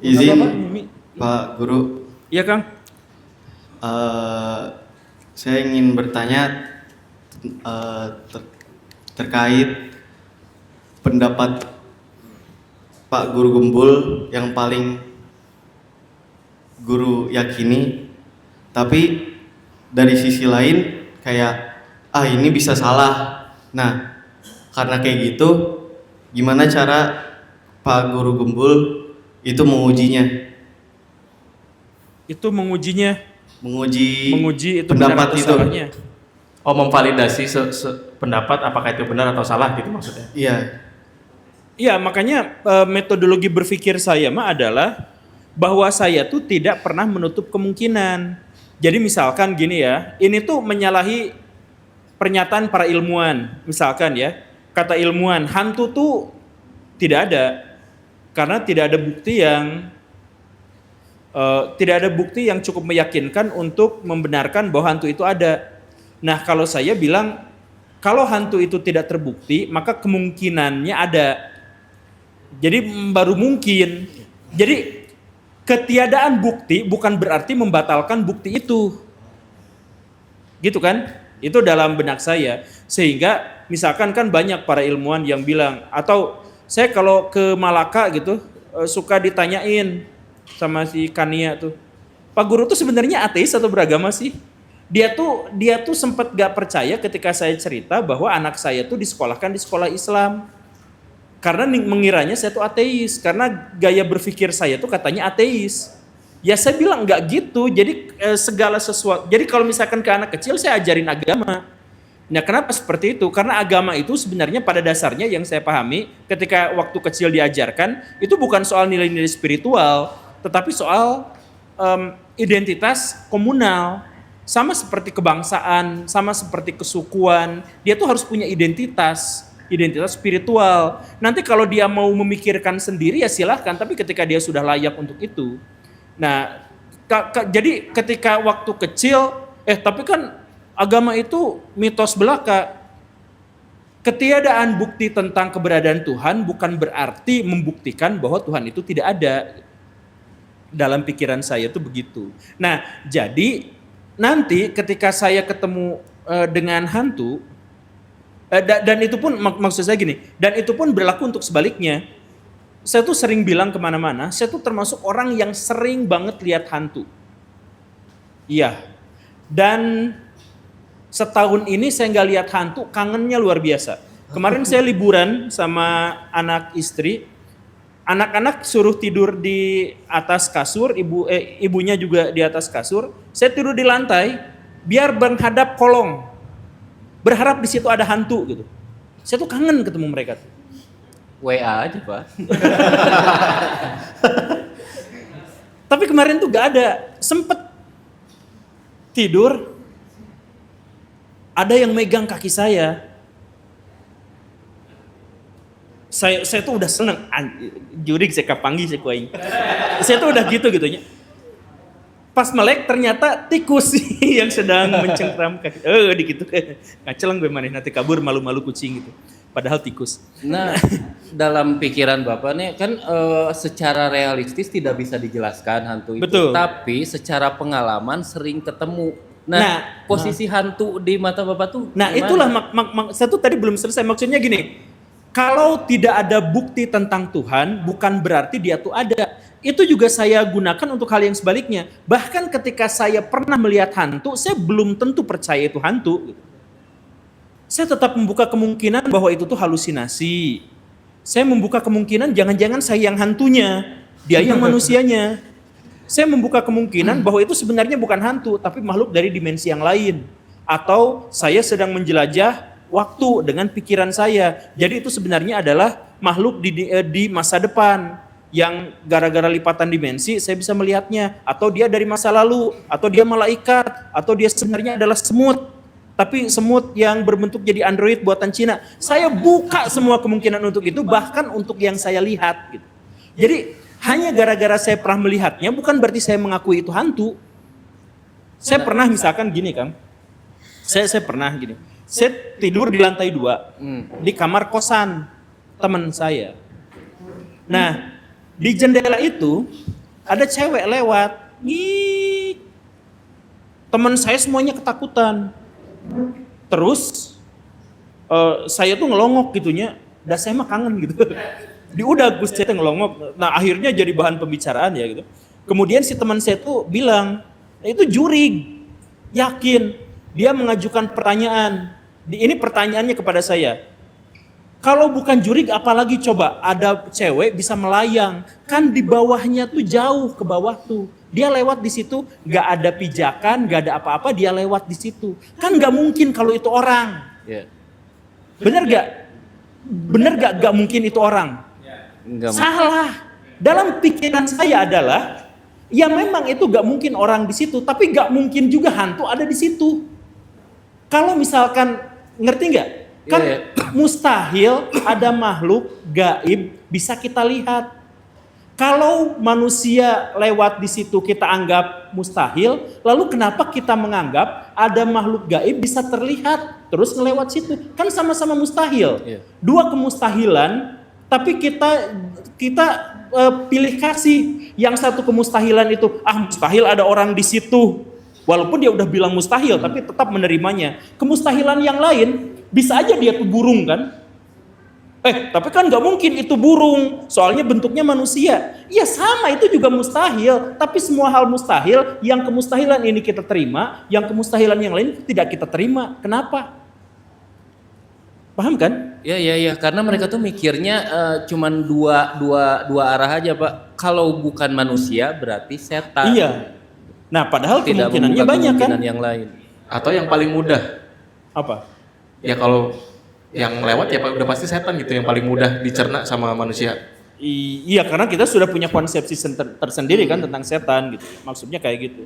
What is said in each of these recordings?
Izin, Apa? Pak Guru. Iya Kang. Eh, saya ingin bertanya terkait pendapat Pak Guru Gembul yang paling Guru yakini, tapi dari sisi lain kayak ini bisa salah. Nah, karena kayak gitu, gimana cara Pak Guru Gembul itu mengujinya? Itu menguji itu benar pendapat atau itu. salahnya. Oh, memvalidasi pendapat apakah itu benar atau salah gitu maksudnya? Iya. Iya, makanya metodologi berpikir saya adalah bahwa saya tuh tidak pernah menutup kemungkinan. Jadi misalkan gini ya, ini tuh menyalahi pernyataan para ilmuwan. Misalkan ya, kata ilmuwan, hantu tuh tidak ada. Karena tidak ada bukti yang cukup meyakinkan untuk membenarkan bahwa hantu itu ada. Nah, kalau saya bilang, kalau hantu itu tidak terbukti, maka kemungkinannya ada. Jadi baru mungkin. Jadi ketiadaan bukti bukan berarti membatalkan bukti itu. Gitu kan? Itu dalam benak saya. Sehingga misalkan kan banyak para ilmuwan yang bilang, atau saya kalau ke Malaka gitu, suka ditanyain sama si Kania tuh, Pak Guru tuh sebenarnya ateis atau beragama sih? Dia tuh sempat gak percaya ketika saya cerita bahwa anak saya tuh disekolahkan di sekolah Islam. Karena mengiranya saya tuh ateis, karena gaya berpikir saya tuh katanya ateis. Ya saya bilang nggak gitu. Jadi segala sesuatu. Jadi kalau misalkan ke anak kecil saya ajarin agama. Nah, kenapa seperti itu? Karena agama itu sebenarnya pada dasarnya yang saya pahami ketika waktu kecil diajarkan itu bukan soal nilai-nilai spiritual, tetapi soal identitas komunal. Sama seperti kebangsaan, sama seperti kesukuan, dia tuh harus punya identitas spiritual. Nanti kalau dia mau memikirkan sendiri ya silahkan, tapi ketika dia sudah layak untuk itu. Nah, jadi ketika waktu kecil, tapi kan agama itu mitos belaka. Ketiadaan bukti tentang keberadaan Tuhan bukan berarti membuktikan bahwa Tuhan itu tidak ada. Dalam pikiran saya itu begitu. Nah, jadi nanti ketika saya ketemu dengan hantu, dan itu pun maksud saya gini, dan itu pun berlaku untuk sebaliknya. Saya tuh sering bilang kemana-mana, saya tuh termasuk orang yang sering banget lihat hantu. Iya. Dan setahun ini saya nggak lihat hantu, kangennya luar biasa. Kemarin saya liburan sama anak istri, anak-anak suruh tidur di atas kasur, ibunya juga di atas kasur. Saya tidur di lantai, biar menghadap kolong, berharap di situ ada hantu gitu. Saya tuh kangen ketemu mereka. WA aja Pak. Tapi kemarin tuh gak ada, sempet tidur, ada yang megang kaki saya. Saya tuh udah seneng, jurig saya kapanggi saya kuaing. Saya tuh udah gitu-gitunya. Pas melek ternyata tikus yang sedang mencengkram kaki. Gitu kacelang gue maneh nanti kabur malu-malu kucing gitu. Padahal tikus. Nah, dalam pikiran Bapak nih kan secara realistis tidak bisa dijelaskan hantu itu. Betul. Tapi secara pengalaman sering ketemu. Nah, posisi hantu di mata Bapak tuh Nah, gimana? itulah saya tuh tadi belum selesai. Maksudnya gini, kalau tidak ada bukti tentang Tuhan, bukan berarti dia tuh ada. Itu juga saya gunakan untuk hal yang sebaliknya. Bahkan ketika saya pernah melihat hantu, saya belum tentu percaya itu hantu. Saya tetap membuka kemungkinan bahwa itu tuh halusinasi. Saya membuka kemungkinan jangan-jangan saya yang hantunya, dia yang manusianya. Saya membuka kemungkinan bahwa itu sebenarnya bukan hantu, tapi makhluk dari dimensi yang lain. Atau saya sedang menjelajah waktu dengan pikiran saya. Jadi itu sebenarnya adalah makhluk di masa depan yang gara-gara lipatan dimensi saya bisa melihatnya, atau dia dari masa lalu, atau dia malaikat, atau dia sebenarnya adalah semut. Tapi semut yang berbentuk jadi android buatan Cina. Saya buka semua kemungkinan untuk itu, bahkan untuk yang saya lihat gitu. Jadi hanya gara-gara saya pernah melihatnya bukan berarti saya mengakui itu hantu. Saya pernah misalkan gini Kang. Saya pernah gini. Saya tidur di lantai 2 di kamar kosan teman saya. Nah, di jendela itu ada cewek lewat, nih teman saya semuanya ketakutan. Terus saya tuh ngelongok gitunya, dah saya mah kangen gitu. Udah Gus saya tuh ngelongok. Nah akhirnya jadi bahan pembicaraan ya gitu. Kemudian si teman saya tuh bilang, itu jurig, yakin. Dia mengajukan pertanyaan. Ini pertanyaannya kepada saya. Kalau bukan jurig apalagi coba ada cewek bisa melayang. Kan di bawahnya tuh jauh ke bawah tuh. Dia lewat di situ nggak ada pijakan, nggak ada apa-apa, dia lewat di situ. Kan nggak mungkin kalau itu orang. Ya. Bener gak? Bener gak? Gak mungkin itu orang. Enggak. Salah. Dalam pikiran saya adalah, ya memang itu gak mungkin orang di situ, tapi gak mungkin juga hantu ada di situ. Kalau misalkan, ngerti gak? Kan Iya, mustahil ada makhluk gaib bisa kita lihat. Kalau manusia lewat di situ kita anggap mustahil, lalu kenapa kita menganggap ada makhluk gaib bisa terlihat terus ngelewat situ? Kan sama-sama mustahil. Iya. Dua kemustahilan, tapi kita pilih kasih. Yang satu kemustahilan itu, mustahil ada orang di situ. Walaupun dia udah bilang mustahil, tapi tetap menerimanya. Kemustahilan yang lain, bisa aja dia tuh burung kan? Tapi kan nggak mungkin itu burung, soalnya bentuknya manusia. Ya sama, itu juga mustahil. Tapi semua hal mustahil, yang kemustahilan ini kita terima, yang kemustahilan yang lain tidak kita terima. Kenapa? Paham kan? Ya, karena mereka tuh mikirnya cuman dua arah aja, Pak. Kalau bukan manusia berarti setan. Iya. Nah, padahal Tidak kemungkinannya membuka banyak kan? kemungkinan yang lain. Atau yang paling mudah, Apa? ya kalau yang lewat ya udah pasti setan gitu, yang paling mudah dicerna sama manusia. Iya, karena kita sudah punya konsepsi tersendiri kan tentang setan gitu. Maksudnya kayak gitu.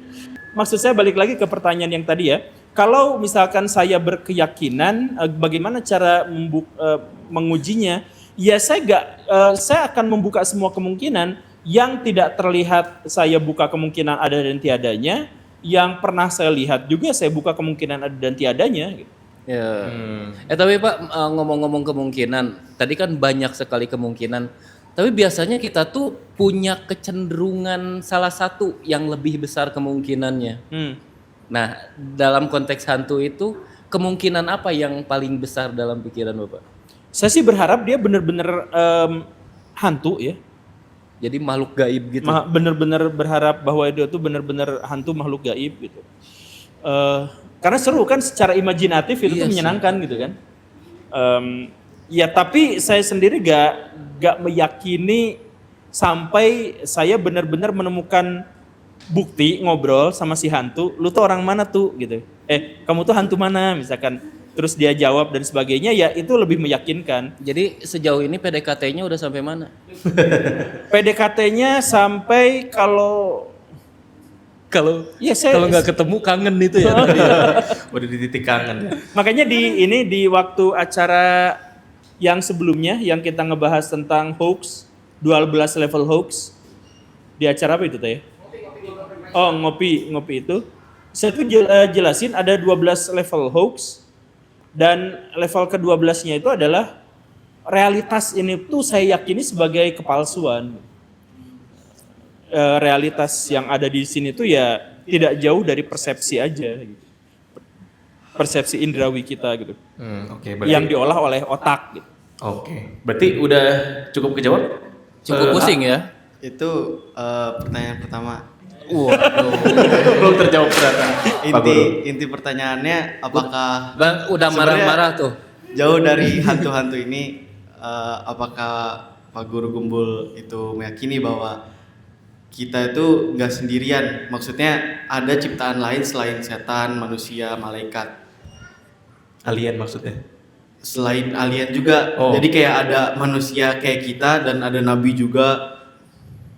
Maksud saya balik lagi ke pertanyaan yang tadi ya. Kalau misalkan saya berkeyakinan, bagaimana cara mengujinya? Ya saya akan membuka semua kemungkinan. Yang tidak terlihat saya buka kemungkinan ada dan tiadanya. Yang pernah saya lihat juga saya buka kemungkinan ada dan tiadanya. Gitu. Ya. Tapi Pak, ngomong-ngomong kemungkinan, tadi kan banyak sekali kemungkinan. Tapi biasanya kita tuh punya kecenderungan salah satu yang lebih besar kemungkinannya. Nah, dalam konteks hantu itu, kemungkinan apa yang paling besar dalam pikiran Bapak? Saya sih berharap dia benar-benar hantu ya. Jadi makhluk gaib gitu. Benar-benar berharap bahwa dia tuh benar-benar hantu makhluk gaib gitu. Karena seru kan secara imajinatif itu Iya tuh sih. menyenangkan gitu kan. Ya tapi saya sendiri gak meyakini sampai saya benar-benar menemukan bukti ngobrol sama si hantu. Lu tuh orang mana tuh gitu. Kamu tuh hantu mana misalkan. Terus dia jawab dan sebagainya, ya itu lebih meyakinkan. Jadi sejauh ini PDKT-nya udah sampai mana? PDKT-nya sampai kalau ya saya Nggak ketemu kangen itu ya. Udah di titik kangen ya. makanya di waktu acara yang sebelumnya yang kita ngebahas tentang hoax, 12 level hoax. Di acara apa itu teh? Oh, ngopi itu. Saya tuh jelasin ada 12 level hoax dan level ke-12-nya itu adalah realitas ini tuh saya yakini sebagai kepalsuan. Realitas yang ada di sini tuh ya tidak jauh dari persepsi aja gitu. Persepsi indrawi kita gitu. Oke, berarti Yang diolah oleh otak gitu. Oke. Berarti udah cukup kejawab? Cukup pusing ya. Itu pertanyaan pertama. Waduh. Belum terjawab ternyata. Pak Guru. Inti pertanyaannya apakah Bang, udah Sebenarnya- marah-marah tuh. jauh dari hantu-hantu ini, apakah Pak Guru Gumbul itu meyakini bahwa kita itu nggak sendirian? Maksudnya ada ciptaan lain selain setan, manusia, malaikat. Alien maksudnya. Selain alien juga, Oh. jadi kayak ada manusia kayak kita dan ada nabi juga,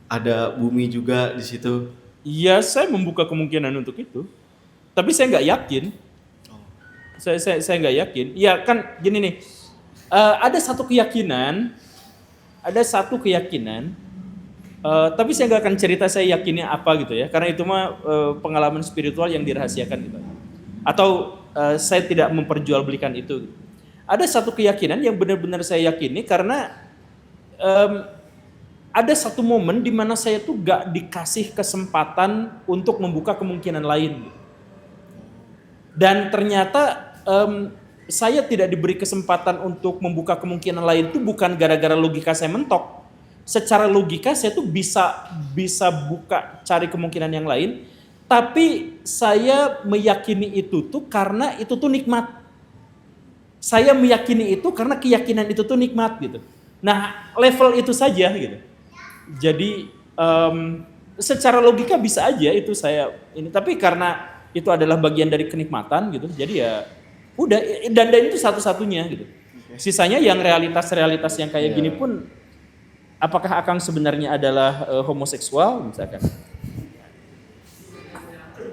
ada bumi juga di situ. Iya, saya membuka kemungkinan untuk itu. Tapi saya nggak yakin. Saya nggak yakin. Ya kan gini nih, ada satu keyakinan, tapi saya nggak akan cerita saya yakinnya apa gitu ya, karena itu mah pengalaman spiritual yang dirahasiakan gitu. Atau saya tidak memperjualbelikan itu. Ada satu keyakinan yang benar-benar saya yakini karena ada satu momen di mana saya tuh gak dikasih kesempatan untuk membuka kemungkinan lain. Dan ternyata saya tidak diberi kesempatan untuk membuka kemungkinan lain itu bukan gara-gara logika saya mentok. Secara logika saya tuh bisa buka cari kemungkinan yang lain, tapi saya meyakini itu tuh karena itu tuh nikmat. Saya meyakini itu karena keyakinan itu tuh nikmat gitu. Nah, level itu saja gitu. Jadi secara logika bisa aja itu saya ini, tapi karena itu adalah bagian dari kenikmatan gitu. Jadi ya udah, dan itu satu-satunya gitu. Sisanya yang realitas-realitas yang kayak gini pun, apakah Akang sebenarnya adalah homoseksual misalkan?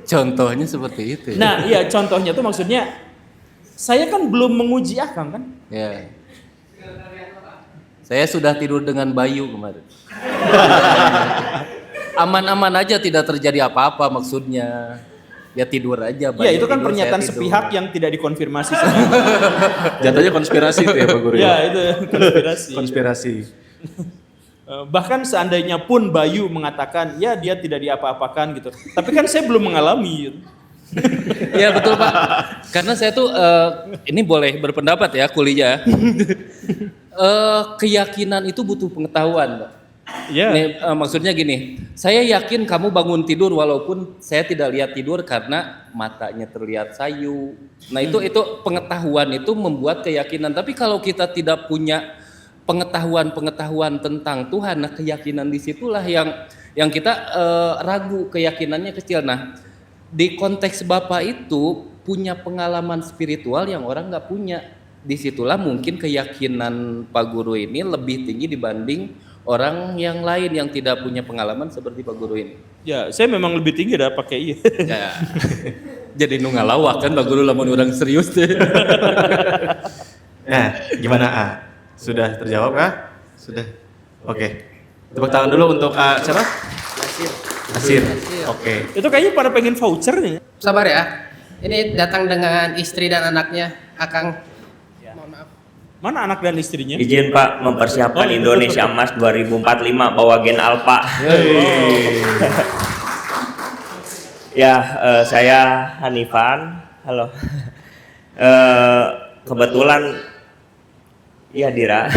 Contohnya seperti itu. Ya? Nah, iya contohnya tuh maksudnya saya kan belum menguji Akang kan? Ya. Saya sudah tidur dengan Bayu kemarin. Aman-aman aja, tidak terjadi apa-apa maksudnya. Ya tidur aja. Ya itu kan tidur, pernyataan saya tidur. sepihak yang tidak dikonfirmasi. Jatuhnya konspirasi itu ya Pak Guru. Ya itu konspirasi. Konspirasi. Bahkan seandainya pun Bayu mengatakan ya dia tidak diapa-apakan gitu. Tapi kan saya belum mengalami. Gitu. Ya betul Pak. Karena saya tuh ini boleh berpendapat ya kuliah. Keyakinan itu butuh pengetahuan, Pak. Ya. Nih, maksudnya gini, saya yakin kamu bangun tidur walaupun saya tidak lihat tidur karena matanya terlihat sayu. Nah itu pengetahuan itu membuat keyakinan. Tapi kalau kita tidak punya pengetahuan tentang Tuhan, nah keyakinan disitulah yang kita ragu, keyakinannya kecil. Nah di konteks Bapak itu punya pengalaman spiritual yang orang nggak punya. Disitulah mungkin keyakinan Pak Guru ini lebih tinggi dibanding orang yang lain yang tidak punya pengalaman seperti Pak Guru ini. Ya, saya memang lebih tinggi dah pakai iya. Ya. Jadi nu ngalawak kan Pak Guru lamun orang serius deh. Nah, gimana A? Sudah terjawab kah? Sudah. Oke. Tepuk tangan dulu untuk A siapa? Nasir. Oke. Itu kayaknya pada pengen voucher nih. Sabar ya. Ini datang dengan istri dan anaknya, Akang. Mohon maaf. Mana anak dan istrinya? Izin Pak mempersiapkan Indonesia Emas 2045 bawa Gen Alpha. Ya, saya Hanifan. Halo. Kebetulan, ya Dira.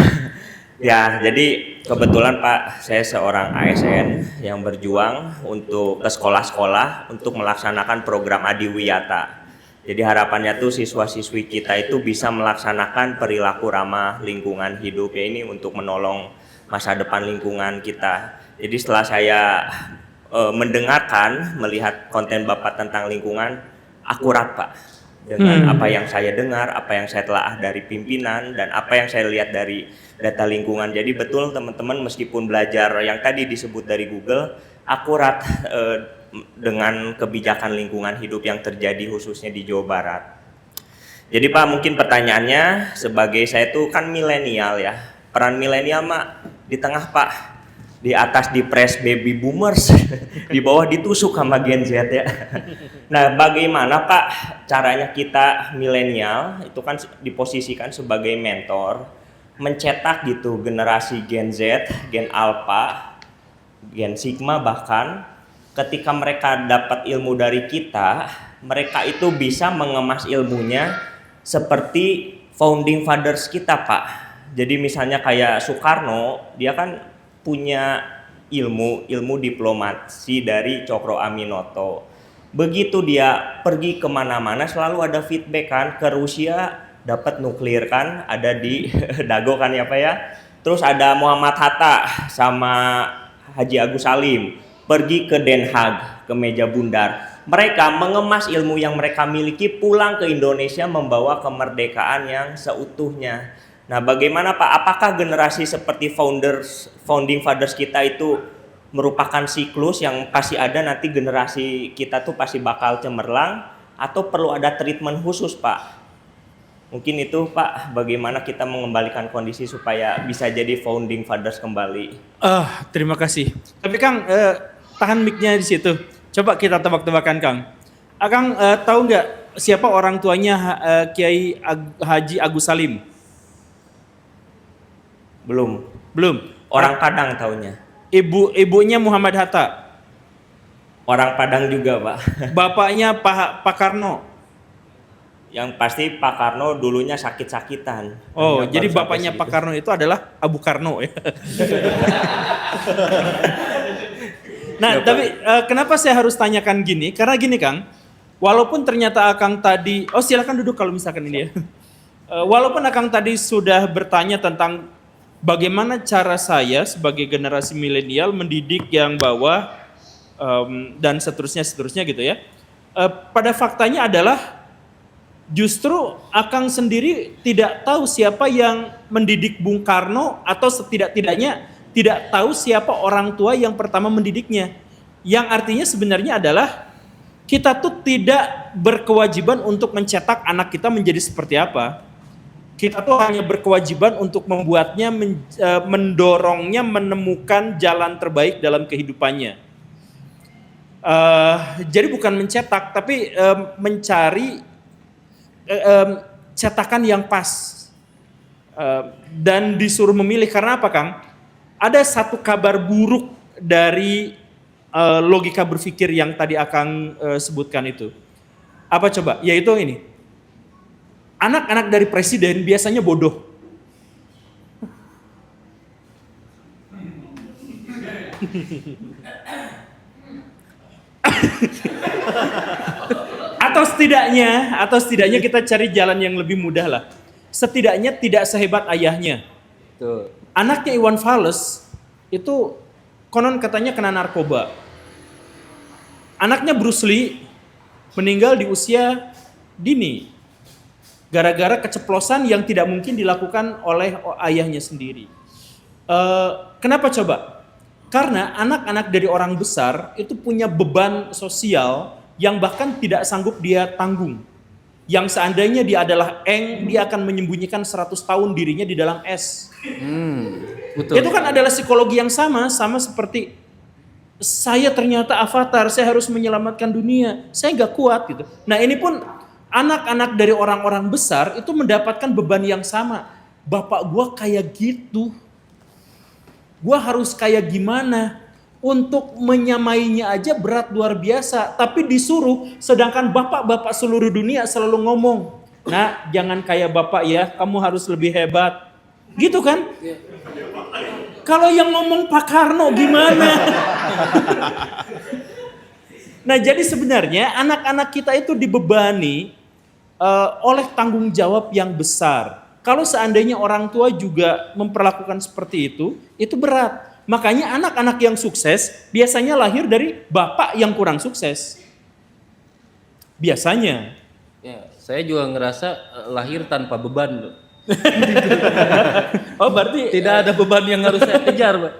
Ya, jadi kebetulan Pak, saya seorang ASN yang berjuang untuk ke sekolah-sekolah untuk melaksanakan program Adiwiyata. Jadi harapannya tuh siswa-siswi kita itu bisa melaksanakan perilaku ramah lingkungan hidup ya, ini untuk menolong masa depan lingkungan kita. Jadi setelah saya mendengarkan, melihat konten Bapak tentang lingkungan, akurat Pak dengan apa yang saya dengar, apa yang saya telaah dari pimpinan, dan apa yang saya lihat dari data lingkungan. Jadi betul teman-teman, meskipun belajar yang tadi disebut dari Google, akurat dengan kebijakan lingkungan hidup yang terjadi khususnya di Jawa Barat. Jadi Pak, mungkin pertanyaannya, sebagai saya tuh kan milenial ya, peran milenial Mak di tengah Pak, di atas dipres baby boomers, di bawah ditusuk sama Gen Z ya. Nah, bagaimana Pak caranya kita milenial itu kan diposisikan sebagai mentor, mencetak gitu generasi Gen Z, Gen Alpha, Gen Sigma bahkan, ketika mereka dapat ilmu dari kita, mereka itu bisa mengemas ilmunya seperti founding fathers kita Pak. Jadi misalnya kayak Soekarno, dia kan punya ilmu diplomasi dari Cokro Aminoto. Begitu dia pergi kemana-mana selalu ada feedback kan, ke Rusia dapat nuklir kan, ada di Dago kan ya Pak ya. Terus ada Muhammad Hatta sama Haji Agus Salim pergi ke Den Haag, ke meja bundar. Mereka mengemas ilmu yang mereka miliki, pulang ke Indonesia membawa kemerdekaan yang seutuhnya. Nah, bagaimana Pak? Apakah generasi seperti founding fathers kita itu merupakan siklus yang pasti ada, nanti generasi kita tuh pasti bakal cemerlang, atau perlu ada treatment khusus Pak? Mungkin itu Pak, bagaimana kita mengembalikan kondisi supaya bisa jadi founding fathers kembali. Terima kasih. Tapi Kang, tahan mic-nya di situ. Coba kita tebak-tebakan Kang. Akang tahu nggak siapa orang tuanya Kiai Haji Agus Salim? Belum. Belum. Orang Padang taunya. Ibunya Muhammad Hatta. Orang Padang juga, Pak. Bapaknya Pak Karno. Yang pasti Pak Karno dulunya sakit-sakitan. Oh, Hanya jadi baru bapaknya sampai Pak Karno itu adalah Abu Karno ya. Nah, tapi kenapa saya harus tanyakan gini? Karena gini Kang, walaupun ternyata Akang tadi, oh silakan duduk kalau misalkan ini ya. Walaupun Akang tadi sudah bertanya tentang bagaimana cara saya sebagai generasi milenial mendidik yang bawah dan seterusnya gitu ya. Pada faktanya adalah justru Akang sendiri tidak tahu siapa yang mendidik Bung Karno atau setidak-tidaknya tidak tahu siapa orang tua yang pertama mendidiknya. Yang artinya sebenarnya adalah kita tuh tidak berkewajiban untuk mencetak anak kita menjadi seperti apa. Kita tuh hanya berkewajiban untuk membuatnya, mendorongnya menemukan jalan terbaik dalam kehidupannya. Jadi bukan mencetak, tapi mencari cetakan yang pas. Dan disuruh memilih karena apa, Kang? Ada satu kabar buruk dari logika berpikir yang tadi Akang sebutkan itu. Apa coba? Yaitu ini. Anak-anak dari presiden biasanya bodoh. Atau setidaknya kita cari jalan yang lebih mudah lah. Setidaknya tidak sehebat ayahnya. Tuh. Anaknya Iwan Fals itu konon katanya kena narkoba. Anaknya Bruce Lee meninggal di usia dini. Gara-gara keceplosan yang tidak mungkin dilakukan oleh ayahnya sendiri. Kenapa coba? Karena anak-anak dari orang besar itu punya beban sosial yang bahkan tidak sanggup dia tanggung. Yang seandainya dia adalah Eng, dia akan menyembunyikan 100 tahun dirinya di dalam es. Betul. Itu kan adalah psikologi yang sama seperti saya ternyata avatar, saya harus menyelamatkan dunia, saya gak kuat gitu. Nah ini pun anak-anak dari orang-orang besar itu mendapatkan beban yang sama. Bapak gua kayak gitu, gua harus kayak gimana? Untuk menyamainya aja berat luar biasa. Tapi disuruh, sedangkan bapak-bapak seluruh dunia selalu ngomong, nah jangan kayak bapak ya, kamu harus lebih hebat. Gitu kan? Kalau yang ngomong Pak Karno gimana? Nah jadi sebenarnya anak-anak kita itu dibebani oleh tanggung jawab yang besar. Kalau seandainya orang tua juga memperlakukan seperti itu berat. Makanya anak-anak yang sukses biasanya lahir dari bapak yang kurang sukses. Biasanya. Ya, saya juga ngerasa lahir tanpa beban. Oh berarti Tidak ada beban yang harus saya kejar, Pak.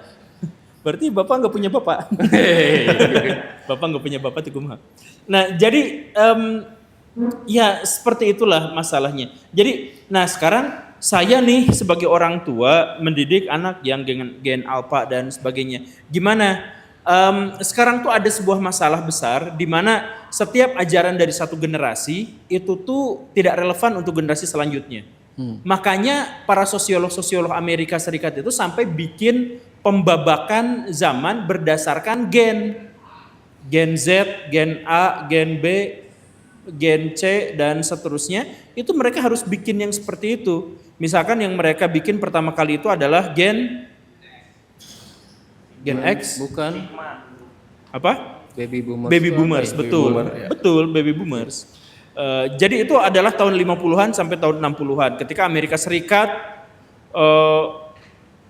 berarti bapak nggak punya bapak. Bapak nggak punya bapak tuh kumaha. Nah jadi ya seperti itulah masalahnya. Jadi nah sekarang saya nih sebagai orang tua mendidik anak yang gen alpha dan sebagainya. Gimana? Sekarang tuh ada sebuah masalah besar di mana setiap ajaran dari satu generasi itu tuh tidak relevan untuk generasi selanjutnya. Makanya para sosiolog Amerika Serikat itu sampai bikin pembabakan zaman berdasarkan gen Z, gen A, gen B, gen C dan seterusnya. Itu mereka harus bikin yang seperti itu. Misalkan yang mereka bikin pertama kali itu adalah gen X. Bukan. Apa? Baby boomers. Baby boomers, betul. Betul, baby boomers. Jadi itu adalah tahun 50-an sampai tahun 60-an. Ketika Amerika Serikat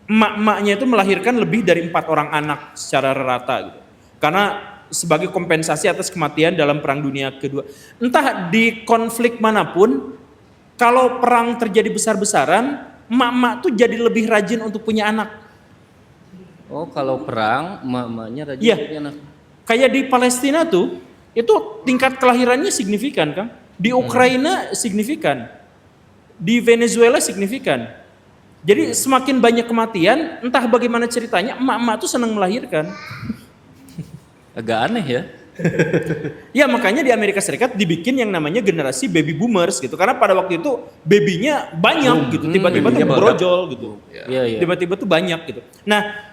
emak-emaknya itu melahirkan lebih dari 4 orang anak secara rata gitu. Karena sebagai kompensasi atas kematian dalam Perang Dunia Kedua. Entah di konflik manapun, kalau perang terjadi besar-besaran, emak-emak tuh jadi lebih rajin untuk punya anak. Oh, kalau perang emak-emaknya rajin Iya. punya anak. Kayak di Palestina tuh, itu tingkat kelahirannya signifikan kan? Di Ukraina signifikan. Di Venezuela signifikan. Jadi semakin banyak kematian, entah bagaimana ceritanya, emak-emak tuh senang melahirkan. Agak aneh ya. Ya makanya di Amerika Serikat dibikin yang namanya generasi baby boomers gitu. Karena pada waktu itu babynya banyak gitu. Tiba-tiba tuh babynya brojol gitu. Iya, iya. Tiba-tiba tuh banyak gitu. Nah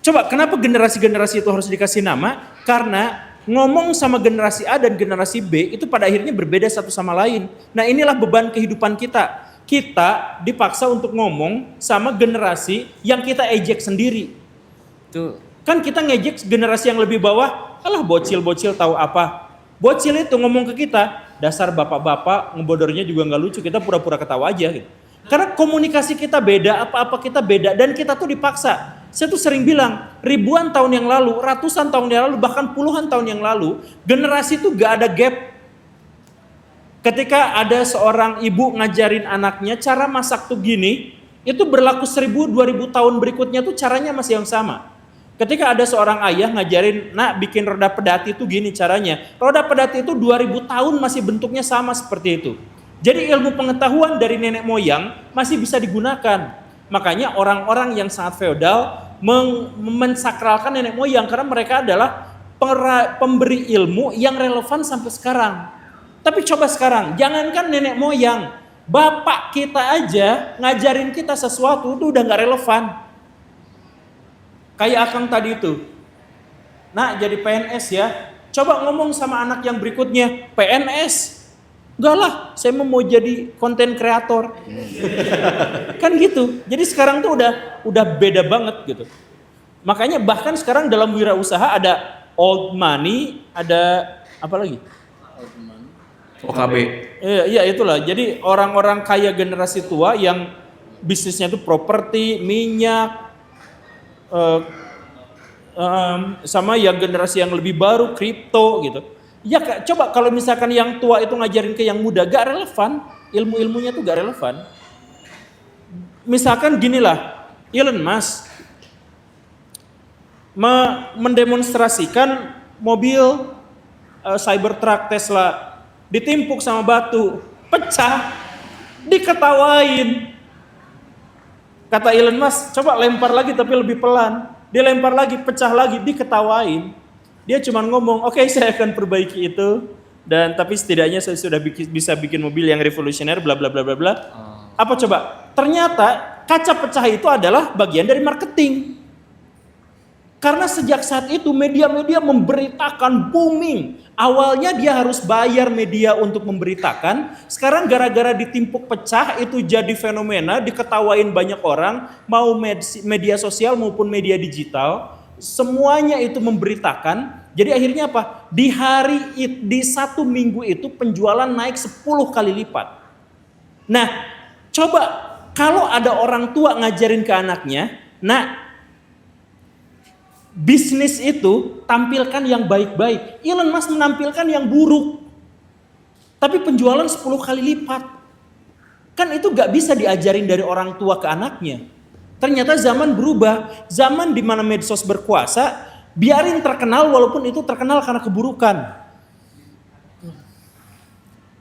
Coba kenapa generasi-generasi itu harus dikasih nama? Karena ngomong sama generasi A dan generasi B itu pada akhirnya berbeda satu sama lain. Nah inilah beban kehidupan kita. Kita dipaksa untuk ngomong sama generasi yang kita ejek sendiri. Itu Kan kita ngejek generasi yang lebih bawah, alah bocil-bocil tahu apa. Bocil itu ngomong ke kita, dasar bapak-bapak ngebodornya juga nggak lucu, kita pura-pura ketawa aja gitu. Karena komunikasi kita beda, apa-apa kita beda, dan kita tuh dipaksa. Saya tuh sering bilang, ribuan tahun yang lalu, ratusan tahun yang lalu, bahkan puluhan tahun yang lalu, generasi tuh gak ada gap. Ketika ada seorang ibu ngajarin anaknya cara masak tuh gini, itu berlaku 1000-2000 tahun berikutnya tuh caranya masih yang sama. Ketika ada seorang ayah ngajarin, nak bikin roda pedati itu gini caranya. Roda pedati itu 2000 tahun masih bentuknya sama seperti itu. Jadi ilmu pengetahuan dari nenek moyang masih bisa digunakan. Makanya orang-orang yang sangat feodal mensakralkan nenek moyang karena mereka adalah pemberi ilmu yang relevan sampai sekarang. Tapi coba sekarang, jangankan nenek moyang, bapak kita aja ngajarin kita sesuatu itu udah gak relevan. Kayak Akang tadi itu, nak jadi PNS ya, coba ngomong sama anak yang berikutnya, PNS, enggak lah, saya mau jadi konten kreator. Kan gitu. Jadi sekarang tuh udah beda banget gitu. Makanya bahkan sekarang dalam wirausaha ada old money, ada apa lagi? OKB. Iya itulah. Jadi orang-orang kaya generasi tua yang bisnisnya itu properti, minyak, sama yang generasi yang lebih baru, kripto gitu. Ya coba kalau misalkan yang tua itu ngajarin ke yang muda, gak relevan. Ilmu-ilmunya tuh gak relevan. Misalkan ginilah, Elon Musk mendemonstrasikan mobil Cybertruck Tesla ditimpuk sama batu, pecah, diketawain. Kata Elon Musk, coba lempar lagi tapi lebih pelan. Dia lempar lagi, pecah lagi, diketawain. Dia cuma ngomong, oke, saya akan perbaiki itu, dan tapi setidaknya saya sudah bisa bikin mobil yang revolusioner, bla bla bla bla bla. Apa coba? Ternyata kaca pecah itu adalah bagian dari marketing. Karena sejak saat itu media-media memberitakan booming. Awalnya dia harus bayar media untuk memberitakan. Sekarang gara-gara ditimpuk pecah itu jadi fenomena, diketawain banyak orang, mau media sosial maupun media digital. Semuanya itu memberitakan. Jadi akhirnya apa? Di 1 minggu itu penjualan naik 10 kali lipat. Nah, coba kalau ada orang tua ngajarin ke anaknya, nah, bisnis itu tampilkan yang baik-baik. Elon Musk menampilkan yang buruk. Tapi penjualan 10 kali lipat. Kan itu gak bisa diajarin dari orang tua ke anaknya. Ternyata zaman berubah. Zaman di mana medsos berkuasa, biarin terkenal walaupun itu terkenal karena keburukan.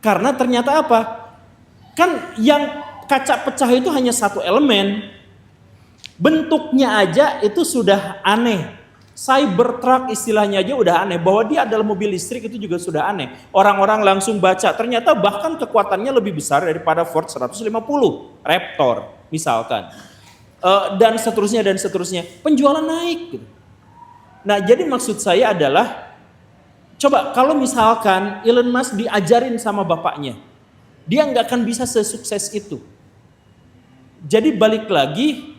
Karena ternyata apa? Kan yang kaca pecah itu hanya satu elemen. Bentuknya aja itu sudah aneh. Cybertruck istilahnya aja udah aneh. Bahwa dia adalah mobil listrik itu juga sudah aneh. Orang-orang langsung baca. Ternyata bahkan kekuatannya lebih besar daripada Ford 150 Raptor misalkan. Dan seterusnya dan seterusnya. Penjualan naik gitu. Nah jadi maksud saya adalah, coba kalau misalkan Elon Musk diajarin sama bapaknya, dia nggak akan bisa sesukses itu. Jadi balik lagi,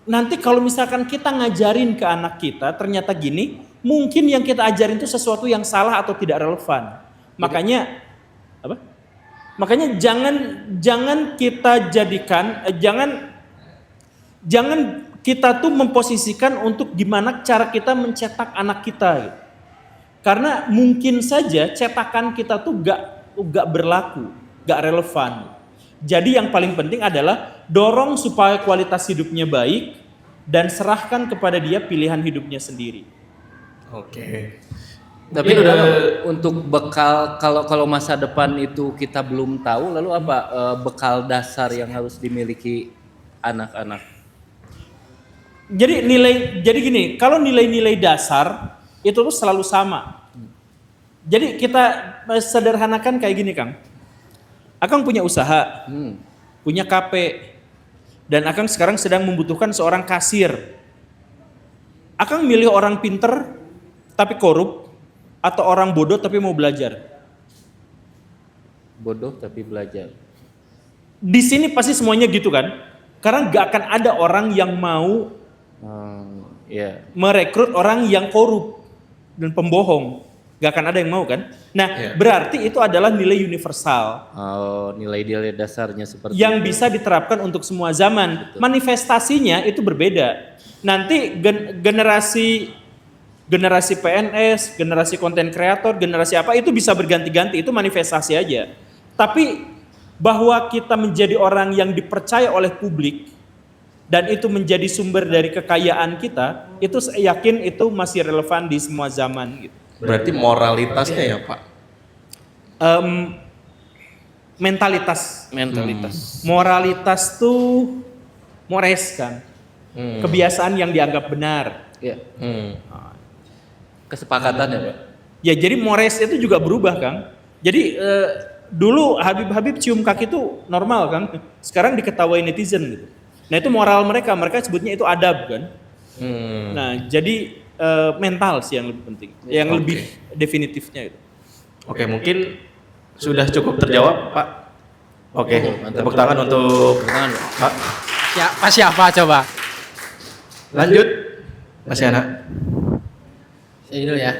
nanti kalau misalkan kita ngajarin ke anak kita, ternyata gini, mungkin yang kita ajarin itu sesuatu yang salah atau tidak relevan. Makanya, apa? Makanya jangan kita jadikan, jangan kita tuh memposisikan untuk gimana cara kita mencetak anak kita. Gitu. Karena mungkin saja cetakan kita tuh gak berlaku, gak relevan. Jadi yang paling penting adalah dorong supaya kualitas hidupnya baik dan serahkan kepada dia pilihan hidupnya sendiri. Oke. Tapi untuk bekal, kalau masa depan itu kita belum tahu, lalu apa bekal dasar yang harus dimiliki anak-anak? Jadi gini, kalau nilai-nilai dasar itu tuh selalu sama. Jadi kita sederhanakan kayak gini, Kang. Akang punya usaha, punya KP, dan Akang sekarang sedang membutuhkan seorang kasir. Akang milih orang pinter tapi korup atau orang bodoh tapi mau belajar? Bodoh tapi belajar. Di sini pasti semuanya gitu kan? Karena gak akan ada orang yang mau Iya. merekrut orang yang korup dan pembohong. Gak akan ada yang mau kan? Nah, berarti itu adalah nilai universal Nilai-nilai dasarnya seperti yang itu. bisa diterapkan untuk semua zaman. Manifestasinya itu berbeda. Nanti generasi PNS, generasi konten kreator, generasi apa itu bisa berganti-ganti, itu manifestasi aja. Tapi bahwa kita menjadi orang yang dipercaya oleh publik dan itu menjadi sumber dari kekayaan kita, itu saya yakin itu masih relevan di semua zaman gitu. Berarti moralitasnya ya Pak? Mentalitas. Moralitas tuh mores kan. Kebiasaan yang dianggap benar. Iya. Kesepakatan ya Pak? Ya jadi mores itu juga berubah Kang. Jadi dulu Habib cium kaki itu normal kan. Sekarang diketahui netizen gitu. Nah itu moral mereka sebutnya itu adab kan. Nah jadi mental sih yang lebih penting. Yang lebih definitifnya itu. Oke, mungkin sudah cukup terjawab Pak. Oke, Mantap. tepuk tangan untuk Tangan. Pak. Siapa coba? Lanjut, Mas Yana. Ini dulu ya.